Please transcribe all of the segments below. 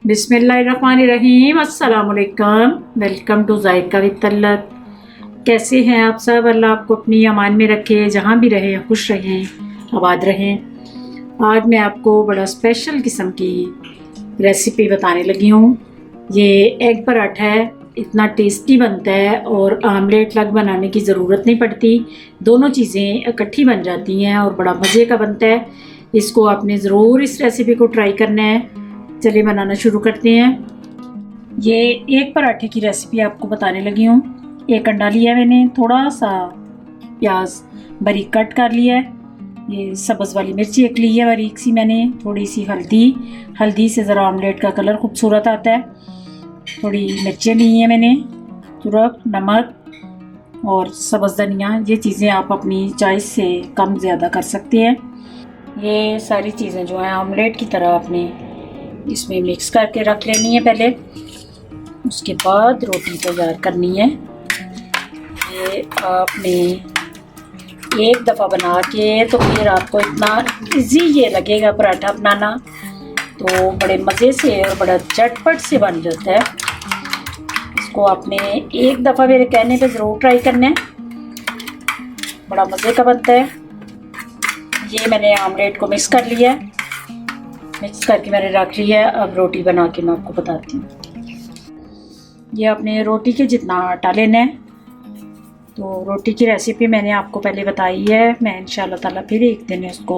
बिस्मिल्लाहिर्रहमानिर्रहीम। अस्सलाम वालेकुम। Welcome to Zaika with Talat. कैसे हैं आप सब? अल्लाह आपको अपनी अमान में रखे, जहाँ भी रहें खुश रहें, आबाद रहें। आज मैं आपको बड़ा स्पेशल किस्म की रेसिपी बताने लगी हूँ। ये एग पराठा है, इतना टेस्टी बनता है और आमलेट अलग बनाने की ज़रूरत नहीं पड़ती। दोनों चीज़ें इकट्ठी बन जाती हैं और बड़ा मज़े का बनता है। इसको आपने ज़रूर इस रेसिपी को ट्राई करना है। चलिए बनाना शुरू करते हैं। ये एक पराठे की रेसिपी आपको बताने लगी हूँ। एक अंडा लिया है मैंने, थोड़ा सा प्याज बारीक कट कर लिया है, ये सब्ज़ वाली मिर्ची एक ली है बारीक सी मैंने, थोड़ी सी हल्दी से ज़रा आमलेट का कलर खूबसूरत आता है। थोड़ी मिर्चें ली हैं मैंने, तुरक, नमक और सब्ज़ धनिया। ये चीज़ें आप अपनी चॉइस से कम ज़्यादा कर सकते हैं। ये सारी चीज़ें जो हैं आमलेट की तरह आपने इसमें मिक्स करके रख लेनी है पहले। उसके बाद रोटी तैयार करनी है। ये आपने एक दफ़ा बना के तो फिर आपको इतना इजी ये लगेगा पराठा बनाना, तो बड़े मज़े से और बड़ा झटपट से बन जाता है। इसको आपने एक दफ़ा मेरे कहने पे ज़रूर ट्राई करना है, बड़ा मज़े का बनता है। ये मैंने आमलेट को मिक्स कर लिया है, मिक्स करके मैंने रख लिया है। अब रोटी बना के मैं आपको बताती हूँ। ये आपने रोटी के जितना आटा लेना है, तो रोटी की रेसिपी मैंने आपको पहले बताई है। मैं इंशाल्लाह ताला फिर एक दिन इसको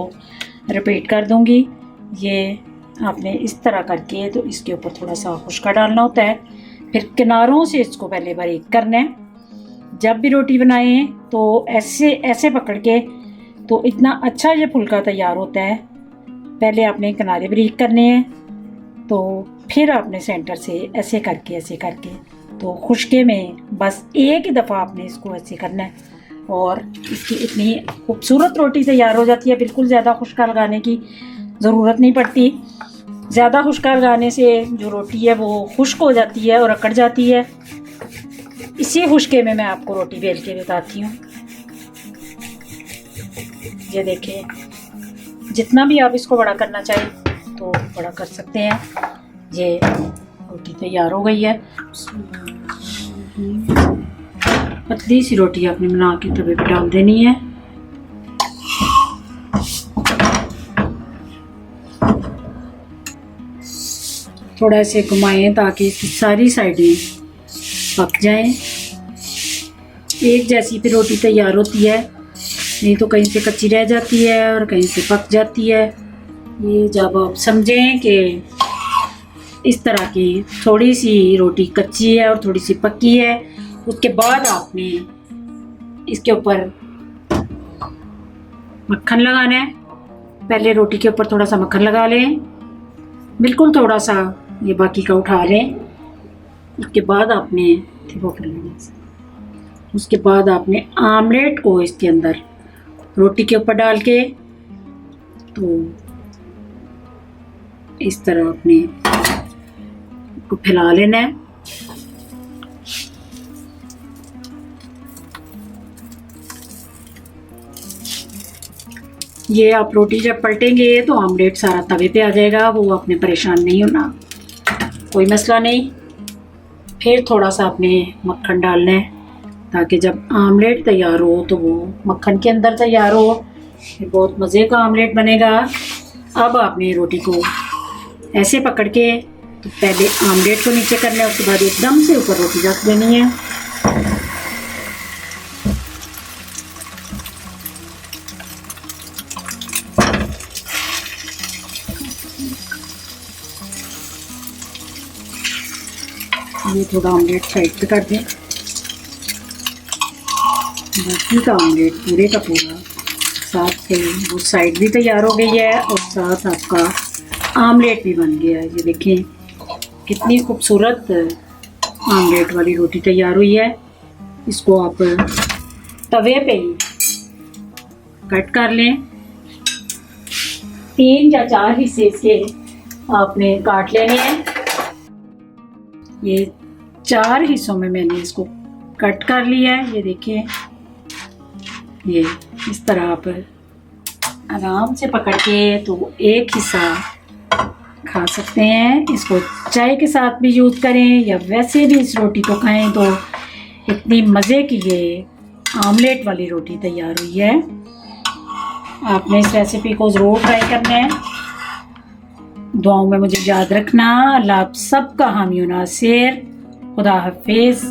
रिपीट कर दूँगी। ये आपने इस तरह करके तो इसके ऊपर थोड़ा सा खुशका डालना होता है, फिर किनारों से इसको पहले बारीक करना है। जब भी रोटी बनाएं तो ऐसे पकड़ के, तो इतना अच्छा ये फुलका तैयार होता है। पहले आपने किनारे बारीक करने हैं, तो फिर आपने सेंटर से ऐसे करके तो खुशके में बस एक ही दफ़ा आपने इसको ऐसे करना है और इसकी इतनी खूबसूरत रोटी तैयार हो जाती है। बिल्कुल ज़्यादा खुशका लगाने की ज़रूरत नहीं पड़ती। ज़्यादा खुशका लगाने से जो रोटी है वो खुश्क हो जाती है और अकड़ जाती है। इसी खुशके में मैं आपको रोटी बेल के बताती हूँ। ये देखिए, जितना भी आप इसको बड़ा करना चाहें तो बड़ा कर सकते हैं। ये रोटी तैयार हो गई है। पतली सी रोटी आपने बना के तवे पे डाल देनी है। थोड़ा ऐसे घुमाएं ताकि इसकी सारी साइडें पक जाएं। एक जैसी भी रोटी तैयार होती है, नहीं तो कहीं से कच्ची रह जाती है और कहीं से पक जाती है। ये जब आप समझें कि इस तरह की थोड़ी सी रोटी कच्ची है और थोड़ी सी पक्की है, उसके बाद आपने इसके ऊपर मक्खन लगाना है। पहले रोटी के ऊपर थोड़ा सा मक्खन लगा लें, बिल्कुल थोड़ा सा, ये बाकी का उठा लें। उसके बाद आपने उसके बाद आपने आमलेट को इसके अंदर रोटी के ऊपर डाल के, तो इस तरह आपने को फैला लेना है। ये आप रोटी जब पलटेंगे तो आमलेट सारा तवे पे आ जाएगा, वो आपने परेशान नहीं होना, कोई मसला नहीं। फिर थोड़ा सा आपने मक्खन डालना है ताकि जब आमलेट तैयार हो तो वो मक्खन के अंदर तैयार हो। ये बहुत मज़े का आमलेट बनेगा। अब आपने रोटी को ऐसे पकड़ के, तो पहले आमलेट को नीचे करना है, उसके बाद एकदम से ऊपर रोटी रख देनी है। ये थोड़ा आमलेट साइड पे कर दें। बाकी का आमलेट पूरे का पूरा साथ से वो साइड भी तैयार हो गई है और साथ आपका आमलेट भी बन गया है। ये देखें कितनी खूबसूरत आमलेट वाली रोटी तैयार हुई है। इसको आप तवे पे ही कट कर लें। 3 या 4 हिस्से इसके आपने काट लेने हैं। ये 4 हिस्सों में मैंने इसको कट कर लिया है। ये देखिए, ये इस तरह आप आराम से पकड़ के, तो एक हिस्सा खा सकते हैं। इसको चाय के साथ भी यूज़ करें या वैसे भी इस रोटी को खाएं तो इतनी मज़े की ये आमलेट वाली रोटी तैयार हुई है। आपने इस रेसिपी को ज़रूर ट्राई करना है। दुआओं में मुझे याद रखना। अल्लाह आप सबका हामी और नासिर। खुदा हाफिज़।